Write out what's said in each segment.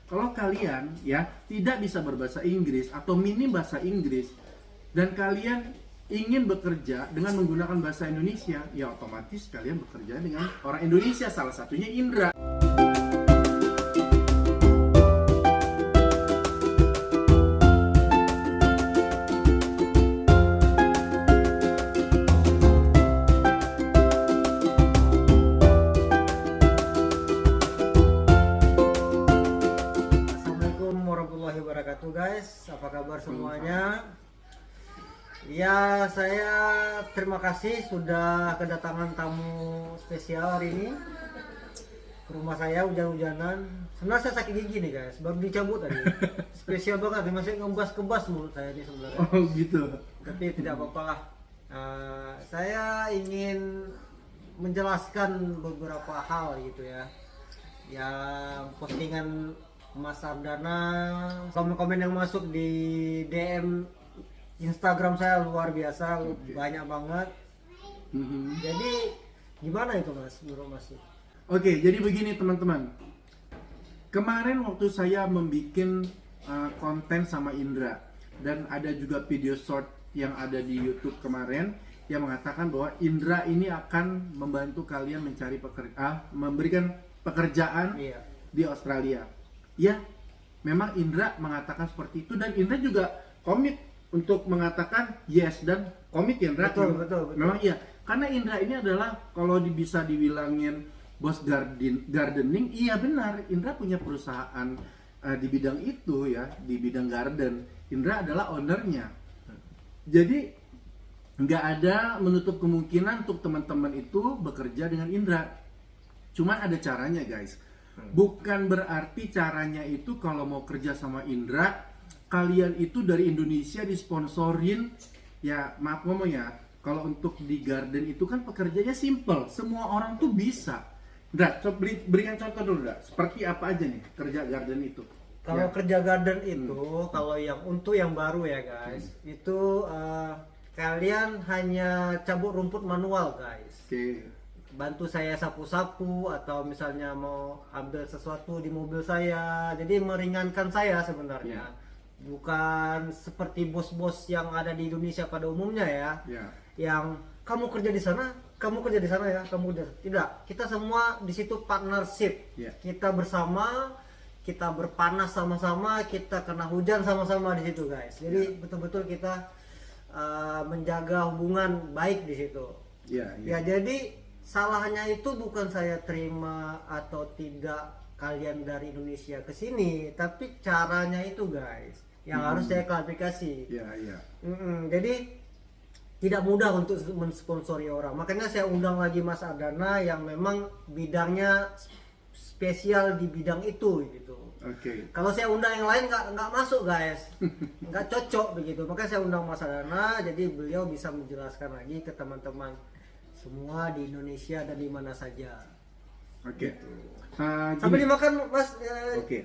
Kalau kalian ya tidak bisa berbahasa Inggris atau minim bahasa Inggris dan kalian ingin bekerja dengan menggunakan bahasa Indonesia, ya otomatis kalian bekerja dengan orang Indonesia, salah satunya Indra. Assalamualaikum warahmatullahi wabarakatuh guys, apa kabar semuanya? Ya, saya terima kasih sudah kedatangan tamu spesial hari ini ke rumah saya hujan-hujanan. Sebenarnya saya sakit gigi nih guys, baru dicabut tadi. Spesial banget, masih ngebas-kebas mulut saya ini sebenarnya. Oh gitu. Tapi tidak apa-apa lah. Saya ingin menjelaskan beberapa hal gitu ya. Yang postingan Mas Ardana, komen-komen yang masuk di DM Instagram saya luar biasa, banyak banget. Jadi gimana itu Mas, menurut Mas? Oke, jadi begini teman-teman. Kemarin waktu saya membuat konten sama Indra dan ada juga video short yang ada di YouTube kemarin yang mengatakan bahwa Indra ini akan membantu kalian mencari memberikan pekerjaan di Australia. Ya, memang Indra mengatakan seperti itu dan Indra juga komit untuk mengatakan yes dan komit ya Indra. Betul. Memang iya, karena Indra ini adalah kalau bisa dibilangin bos gardening, iya benar. Indra punya perusahaan di bidang itu ya, di bidang garden. Indra adalah ownernya. Jadi nggak ada menutup kemungkinan untuk teman-teman itu bekerja dengan Indra. Cuman ada caranya guys. Bukan berarti caranya itu kalau mau kerja sama Indra, kalian itu dari Indonesia disponsorin. Ya maaf ngomong ya, kalau untuk di garden itu kan pekerjaannya simple, semua orang tuh bisa. Indra, coba berikan contoh dulu Indra, seperti apa aja nih kerja garden itu? Kalau kerja garden itu, kalau yang untuk yang baru ya guys, itu kalian hanya cabut rumput manual guys. Oke. Bantu saya sapu-sapu atau misalnya mau ambil sesuatu di mobil saya, jadi meringankan saya sebenarnya. Bukan seperti bos-bos yang ada di Indonesia pada umumnya ya, yang kamu kerja di sana, kamu kerja di sana ya, kamu kerja. Tidak, kita semua di situ partnership. Kita bersama, kita berpanas sama-sama, kita kena hujan sama-sama di situ guys. Jadi betul-betul kita menjaga hubungan baik di situ. Ya jadi salahnya itu bukan saya terima atau tidak kalian dari Indonesia ke sini, tapi caranya itu guys yang harus saya klarifikasi. Jadi tidak mudah untuk mensponsori orang. Makanya saya undang lagi Mas Ardana yang memang bidangnya spesial di bidang itu gitu. Kalau saya undang yang lain nggak masuk guys, nggak cocok begitu. Makanya saya undang Mas Ardana, jadi beliau bisa menjelaskan lagi ke teman-teman semua di Indonesia dan di mana saja. Sampai dimakan Mas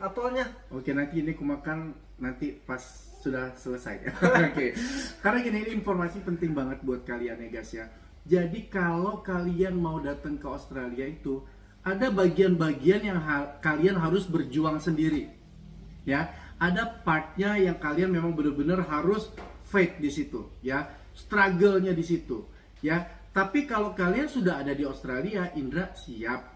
apelnya. Nanti ini kumakan nanti pas sudah selesai. Karena gini, ini informasi penting banget buat kalian ya guys ya. Jadi kalau kalian mau datang ke Australia itu ada bagian-bagian yang kalian harus berjuang sendiri. Ya, ada partnya yang kalian memang benar-benar harus fight di situ ya. Struggle-nya di situ ya. Tapi kalau kalian sudah ada di Australia, Indra siap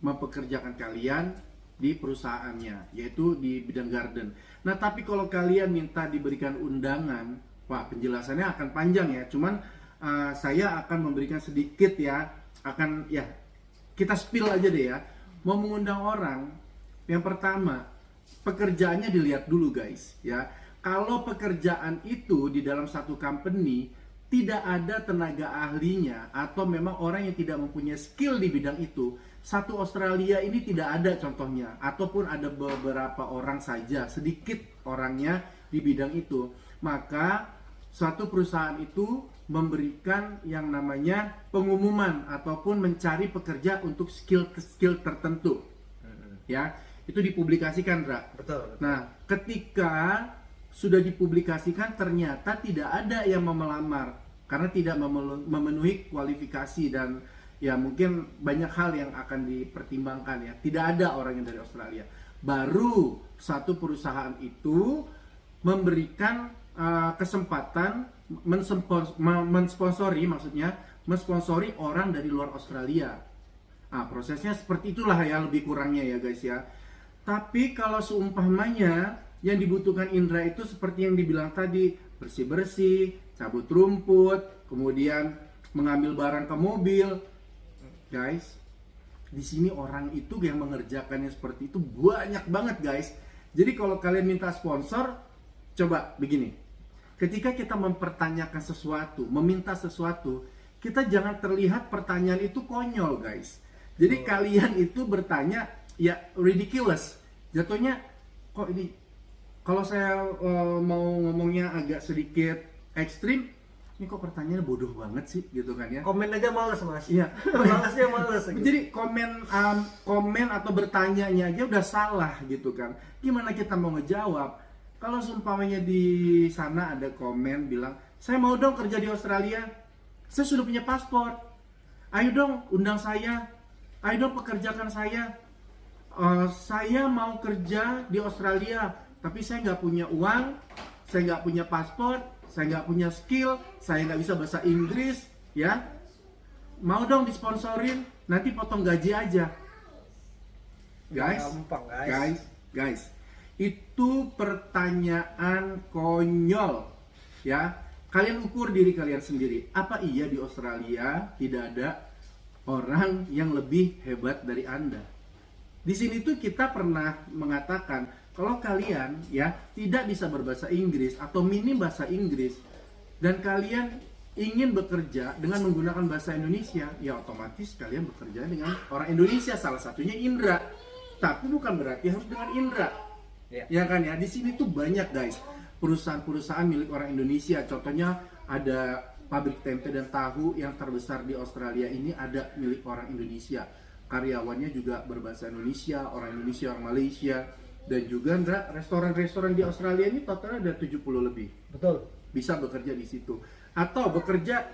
mempekerjakan kalian di perusahaannya, yaitu di bidang garden. Nah, tapi kalau kalian minta diberikan undangan, wah penjelasannya akan panjang ya. Cuman saya akan memberikan sedikit ya, kita spill aja deh ya. Mau mengundang orang, yang pertama pekerjaannya dilihat dulu guys ya. Kalau pekerjaan itu di dalam satu company tidak ada tenaga ahlinya atau memang orang yang tidak mempunyai skill di bidang itu, satu Australia ini tidak ada contohnya, ataupun ada beberapa orang saja, sedikit orangnya di bidang itu, maka suatu perusahaan itu memberikan yang namanya pengumuman ataupun mencari pekerja untuk skill tertentu. Ya, itu dipublikasikan, Ra. Betul. Nah, ketika sudah dipublikasikan ternyata tidak ada yang melamar karena tidak memenuhi kualifikasi dan ya mungkin banyak hal yang akan dipertimbangkan ya. Tidak ada orang yang dari Australia. baru satu perusahaan itu memberikan kesempatan mensponsori orang dari luar Australia. Nah, prosesnya seperti itulah ya, lebih kurangnya ya guys ya. Tapi kalau seumpamanya yang dibutuhkan Indra itu seperti yang dibilang tadi, bersih-bersih, cabut rumput, kemudian mengambil barang ke mobil. Guys, di sini orang itu yang mengerjakannya seperti itu banyak banget guys. Jadi kalau kalian minta sponsor, coba begini. Ketika kita mempertanyakan sesuatu, meminta sesuatu, kita jangan terlihat pertanyaan itu konyol guys. Jadi kalian itu bertanya ya ridiculous. Jatuhnya kok ini, kalau saya mau ngomongnya agak sedikit ekstrim, ini kok pertanyaannya bodoh banget sih gitu kan ya. Komen aja males mas. Iya. Malesnya males gitu. Jadi komen atau bertanyanya aja udah salah gitu kan. Gimana kita mau ngejawab? Kalau seumpamanya di sana ada komen bilang, saya mau dong kerja di Australia, saya sudah punya paspor, ayo dong undang saya, ayo dong pekerjakan saya. Saya mau kerja di Australia, tapi saya nggak punya uang, saya nggak punya paspor, saya nggak punya skill, saya nggak bisa bahasa Inggris, ya. Mau dong disponsorin, nanti potong gaji aja. Guys, Gampang, guys, itu pertanyaan konyol, ya. Kalian ukur diri kalian sendiri. Apa iya di Australia tidak ada orang yang lebih hebat dari Anda? Di sini tuh kita pernah mengatakan kalau kalian ya tidak bisa berbahasa Inggris atau minim bahasa Inggris dan kalian ingin bekerja dengan menggunakan bahasa Indonesia, ya otomatis kalian bekerja dengan orang Indonesia, salah satunya Indra. Tapi bukan berarti harus dengan Indra. Ya kan ya, di sini tuh banyak guys perusahaan-perusahaan milik orang Indonesia. Contohnya ada pabrik tempe dan tahu yang terbesar di Australia ini ada milik orang Indonesia. Karyawannya juga berbahasa Indonesia, orang Indonesia, orang Malaysia. Dan juga restoran-restoran di Australia ini totalnya ada 70 lebih. Betul. Bisa bekerja di situ. Atau bekerja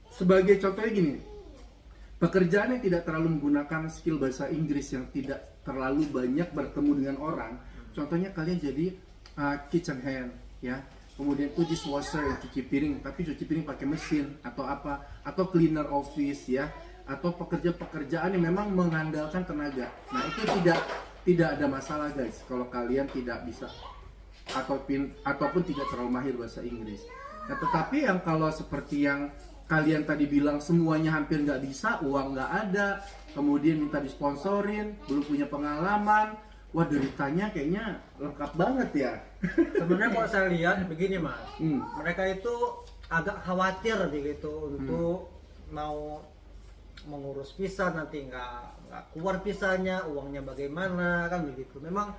sebagai contohnya gini, pekerjaan yang tidak terlalu menggunakan skill bahasa Inggris, yang tidak terlalu banyak bertemu dengan orang. Contohnya kalian jadi kitchen hand, ya. Kemudian tuh dishwasher yang cuci piring, tapi cuci piring pakai mesin atau apa, atau cleaner office ya, atau pekerjaan yang memang mengandalkan tenaga. Nah itu tidak ada masalah guys, kalau kalian tidak bisa ataupun tidak terlalu mahir bahasa Inggris. Nah, tetapi yang kalau seperti yang kalian tadi bilang semuanya hampir nggak bisa, uang nggak ada, kemudian minta disponsorin, belum punya pengalaman, wah deritanya kayaknya lengkap banget ya. Sebenarnya kalau saya lihat begini mas, mereka itu agak khawatir begitu untuk mau mengurus visa, nanti nggak keluar visanya, uangnya bagaimana kan begitu. Memang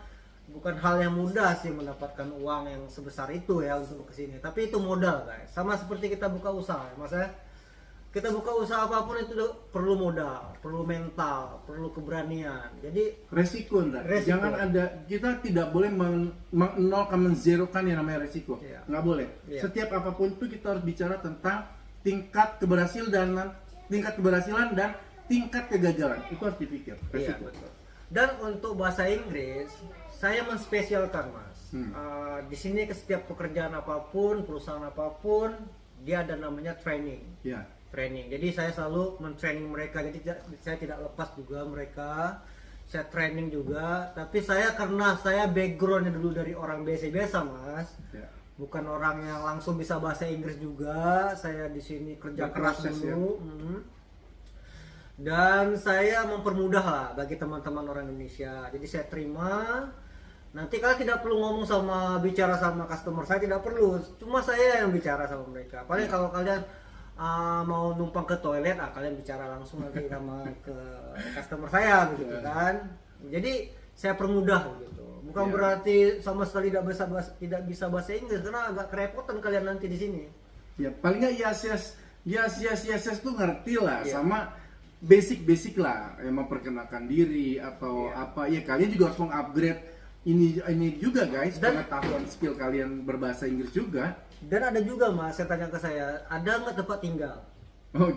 bukan hal yang mudah sih mendapatkan uang yang sebesar itu ya untuk kesini. Tapi itu modal guys. Sama seperti kita buka usaha, mas ya. Kita buka usaha apapun itu perlu modal, perlu mental, perlu keberanian. Jadi resiko. Jangan ada, kita tidak boleh menzerokan yang namanya resiko. Nggak boleh. Setiap apapun itu kita harus bicara tentang tingkat keberhasilan dan tingkat kegagalan. Itu harus dipikir. Resiko. Betul. Dan untuk bahasa Inggris, saya menspesialkan mas. Di sini ke setiap pekerjaan apapun, perusahaan apapun, dia ada namanya training. Training. Jadi saya selalu men-training mereka. Jadi saya tidak lepas juga mereka. Saya training juga. Tapi karena saya backgroundnya dulu dari orang biasa-biasa mas. Bukan orang yang langsung bisa bahasa Inggris juga. Saya di sini kerja keras dulu. Dan saya mempermudah lah bagi teman-teman orang Indonesia. Jadi saya terima. Nanti kalian tidak perlu bicara sama customer, saya tidak perlu. Cuma saya yang bicara sama mereka. Paling kalau kalian mau numpang ke toilet, kalian bicara langsung nanti sama ke customer saya begitu kan. Jadi saya permudah gitu. Bukan berarti sama sekali tidak bisa bahasa Inggris, karena agak kerepotan kalian nanti di sini. Ya paling nggak yes tuh ngerti lah, sama basic lah, yang memperkenalkan diri atau apa ya. Kalian juga harus mengupgrade ini juga guys, pengetahuan skill kalian berbahasa Inggris juga. Dan ada juga mas, saya tanya ke saya, ada nggak tempat tinggal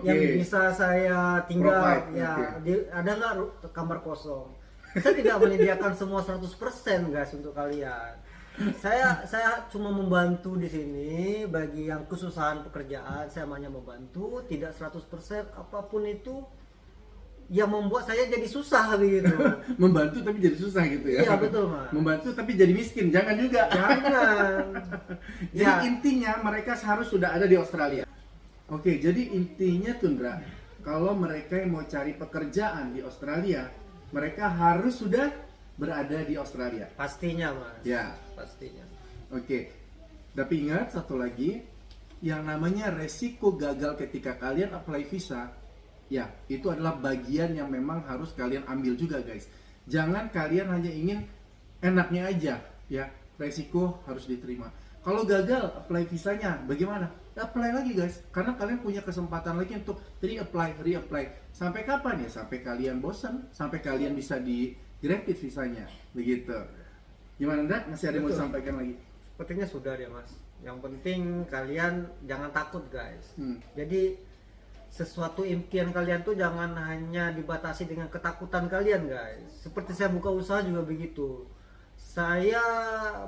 yang bisa saya tinggal? Ada nggak kamar kosong? Saya tidak menyediakan semua 100% guys untuk kalian. Saya cuma membantu di sini bagi yang kesusahan pekerjaan, saya hanya membantu, tidak 100% apapun itu yang membuat saya jadi susah begitu. Membantu tapi jadi susah gitu ya. Iya betul Mas. Membantu tapi jadi miskin, jangan juga. Jangan. Jadi Ya. intinya mereka harus sudah ada di Australia. Oke, jadi intinya Tundra, kalau mereka yang mau cari pekerjaan di Australia, mereka harus sudah berada di Australia. Pastinya Mas. Ya. Pastinya. Oke. Tapi ingat satu lagi, yang namanya resiko gagal ketika kalian apply visa, ya, itu adalah bagian yang memang harus kalian ambil juga, guys. Jangan kalian hanya ingin enaknya aja, ya. Resiko harus diterima. Kalau gagal apply visanya, bagaimana? Apply lagi, guys. Karena kalian punya kesempatan lagi untuk reapply. Sampai kapan ya? Sampai kalian bosan, sampai kalian bisa di granted visanya, begitu. Gimana, Ndra? Masih ada yang mau Betul. disampaikan lagi? Sepertinya sudah ya Mas. Yang penting kalian jangan takut guys. Hmm. Jadi sesuatu impian kalian tuh jangan hanya dibatasi dengan ketakutan kalian guys. Seperti saya buka usaha juga begitu. Saya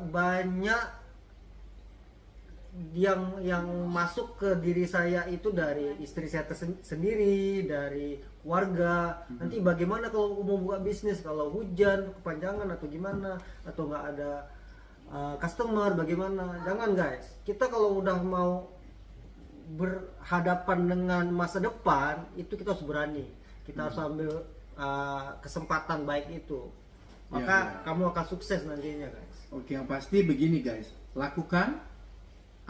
banyak yang masuk ke diri saya itu dari istri saya sendiri, dari keluarga. Nanti bagaimana kalau mau buka bisnis, kalau hujan kepanjangan atau gimana, atau nggak ada customer, bagaimana? Jangan guys, kita kalau udah mau berhadapan dengan masa depan itu kita harus berani, kita harus ambil kesempatan baik itu, maka kamu akan sukses nantinya guys. Oke, yang pasti begini guys, lakukan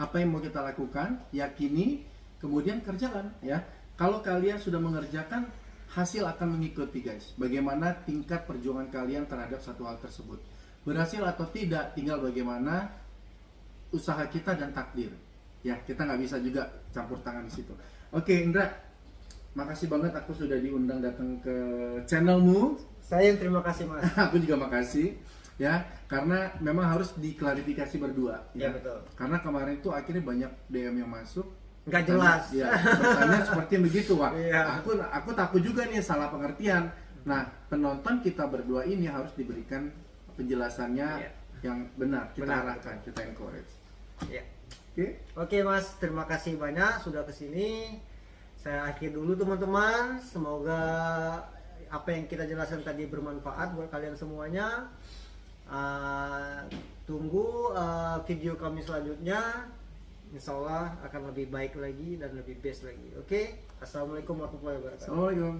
apa yang mau kita lakukan, yakini, kemudian kerjakan ya. Kalau kalian sudah mengerjakan, hasil akan mengikuti guys. Bagaimana tingkat perjuangan kalian terhadap satu hal tersebut, berhasil atau tidak, tinggal bagaimana usaha kita dan takdir. Ya, kita nggak bisa juga campur tangan di situ. Oke, Indra, makasih banget aku sudah diundang datang ke channelmu. Saya yang terima kasih Mas. Aku juga makasih ya, karena memang harus diklarifikasi berdua. Ya, betul. Karena kemarin itu akhirnya banyak DM yang masuk. Nggak jelas. Ya, pertanyaan seperti yang begitu, Wak. Iya. Aku takut juga nih salah pengertian. Nah, penonton kita berdua ini harus diberikan penjelasannya Iya. yang benar. Kita Benar. arahkan, kita encourage. Ya. Oke? Oke Mas, terima kasih banyak sudah kesini. Saya akhir dulu teman-teman. Semoga apa yang kita jelaskan tadi bermanfaat buat kalian semuanya. Tunggu video kami selanjutnya. Insya Allah akan lebih baik lagi dan lebih best lagi. Oke, assalamualaikum warahmatullahi wabarakatuh. Assalamualaikum.